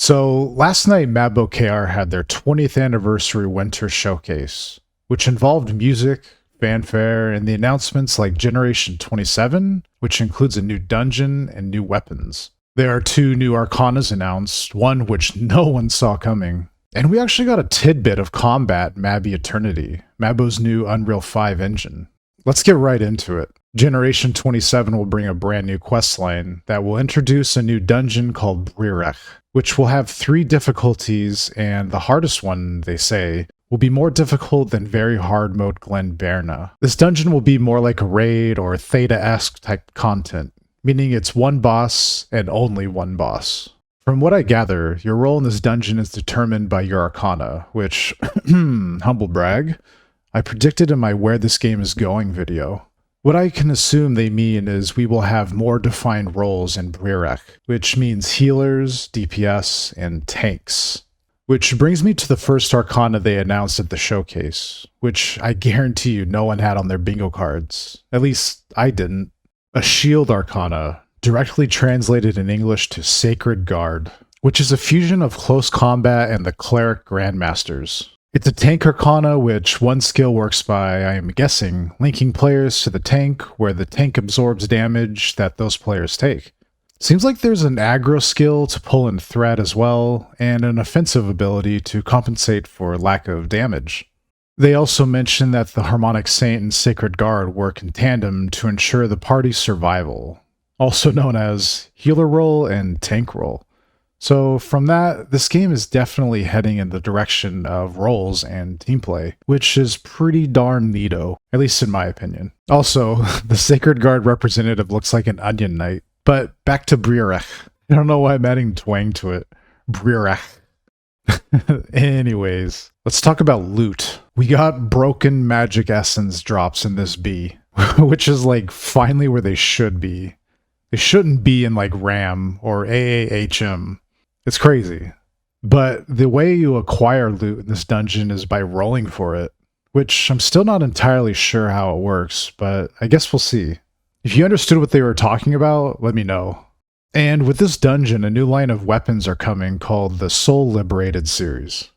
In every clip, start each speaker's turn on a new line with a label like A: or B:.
A: So last night, Mabinogi had their 20th anniversary winter showcase, which involved music, fanfare, and the announcements like Generation 27, which includes a new dungeon and new weapons. There are two new Arcanas announced, one which no one saw coming. And we actually got a tidbit of combat in Mabby Eternity, Mabo's new Unreal 5 engine. Let's get right into it. Generation 27 will bring a brand new questline that will introduce a new dungeon called Bri Leh, which will have 3 difficulties, and the hardest one, they say, will be more difficult than very hard mode Glen Berna. This dungeon will be more like a raid or Theta-esque type content, meaning it's one boss and only one boss. From what I gather, your role in this dungeon is determined by your Arcana, which, humble brag, I predicted in my Where This Game Is Going video. What I can assume they mean is we will have more defined roles in Bri Leh, which means healers, DPS, and tanks. Which brings me to the first Arcana they announced at the showcase, which I guarantee you no one had on their bingo cards. At least I didn't. A shield Arcana, directly translated in English to Sacred Guard, which is a fusion of close combat and the Cleric Grandmasters. It's a tank Arcana, which one skill works by, I am guessing, linking players to the tank, where the tank absorbs damage that those players take. Seems like there's an aggro skill to pull in threat as well, and an offensive ability to compensate for lack of damage. They also mentioned that the Harmonic Saint and Sacred Guard work in tandem to ensure the party's survival, also known as healer role and tank role. So from that, this game is definitely heading in the direction of roles and team play, which is pretty darn neato, at least in my opinion. Also, the Sacred Guard representative looks like an onion knight. But back to Bri Leh. I don't know why I'm adding twang to it. Bri Leh. Anyways, let's talk about loot. We got broken magic essence drops in this B, which is like finally where they should be. They shouldn't be in like RAM or AAHM. It's crazy. But the way you acquire loot in this dungeon is by rolling for it, which I'm still not entirely sure how it works, but I guess we'll see. If you understood what they were talking about, let me know. And with this dungeon, a new line of weapons are coming called the Soul Liberated series.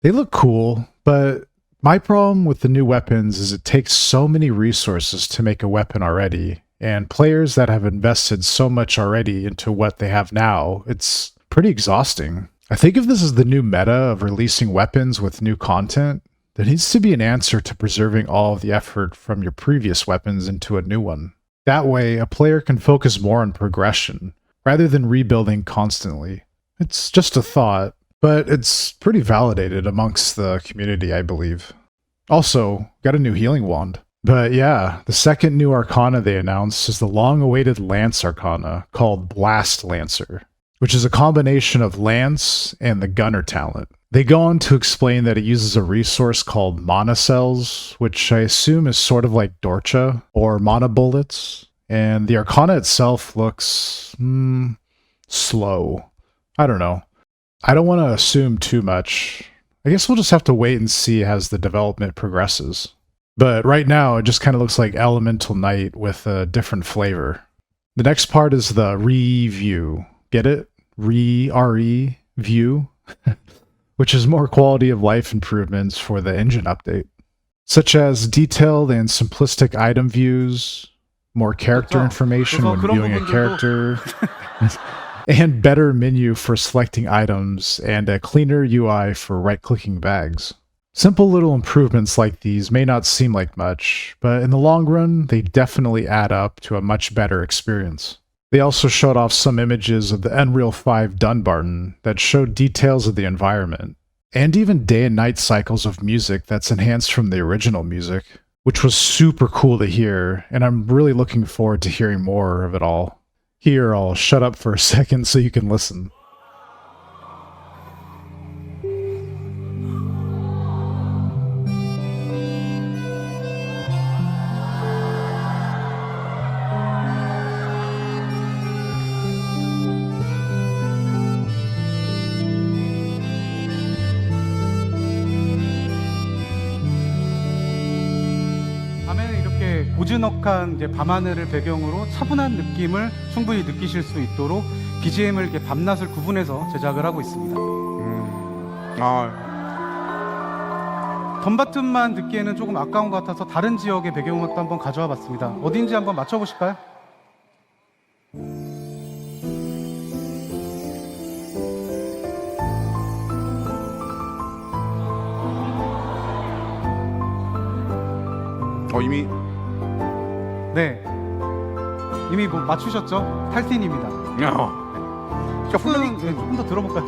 A: They look cool, but my problem with the new weapons is it takes so many resources to make a weapon already, and players that have invested so much already into what they have now, it's pretty exhausting. I think if this is the new meta of releasing weapons with new content, there needs to be an answer to preserving all of the effort from your previous weapons into a new one. That way, a player can focus more on progression, rather than rebuilding constantly. It's just a thought, but it's pretty validated amongst the community, I believe. Also, got a new healing wand. But yeah, the second new Arcana they announced is the long-awaited Lance Arcana, called Blast Lancer, which is a combination of Lance and the Gunner talent. They go on to explain that it uses a resource called Mana Cells, which I assume is sort of like Dorcha, or Mana Bullets, and the Arcana itself looks slow. I don't know. I don't want to assume too much. I guess we'll just have to wait and see as the development progresses. But right now, it just kind of looks like Elemental Knight with a different flavor. The next part is the review. Get it? R-E view? Which is more quality of life improvements for the engine update, such as detailed and simplistic item views, more character information when viewing a character, and better menu for selecting items, and a cleaner UI for right-clicking bags. Simple little improvements like these may not seem like much, but in the long run, they definitely add up to a much better experience. They also showed off some images of the Unreal 5 Dunbarton that showed details of the environment, and even day and night cycles of music that's enhanced from the original music, which was super cool to hear, and I'm really looking forward to hearing more of it all. Here, I'll shut up for a second so you can listen.
B: 고즈넉한 이제 밤하늘을 배경으로 차분한 느낌을 충분히 느끼실 수 있도록 BGM을 이렇게 밤낮을 구분해서 제작을 하고 있습니다. 덤바튼만 듣기에는 조금 아까운 것 같아서 다른 지역의 배경음악도 한번 가져와 봤습니다. 어딘지 한번 맞춰보실까요?
C: 이미
B: 네, 이미 뭐 맞추셨죠? 탈틴입니다. 조금 더 들어볼까요?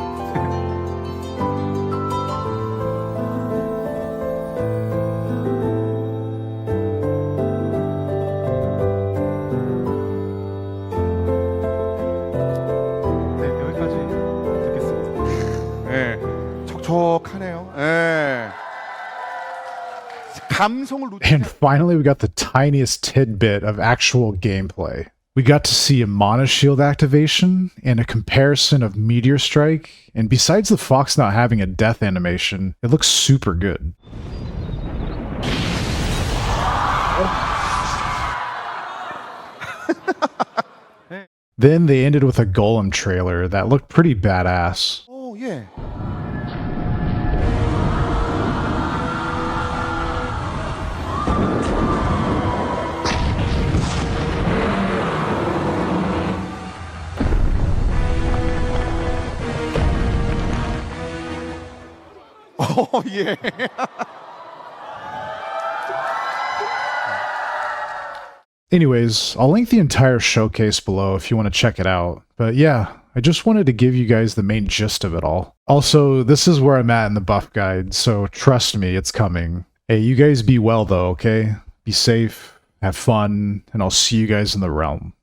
B: 네, 여기까지 듣겠습니다.
C: 네, 촉촉하네요. 네. 감성을
A: And finally, we got the tiniest tidbit of actual gameplay. We got to see a mana shield activation and a comparison of Meteor Strike, and besides the fox not having a death animation, it looks super good. Then they ended with a Golem trailer that looked pretty badass.
C: 예. 예.
A: Anyways, I'll link the entire showcase below if you want to check it out. But yeah, I just wanted to give you guys the main gist of it all. Also, this is where I'm at in the buff guide, so trust me, it's coming. Hey, you guys be well though, okay? Be safe, have fun, and I'll see you guys in the realm.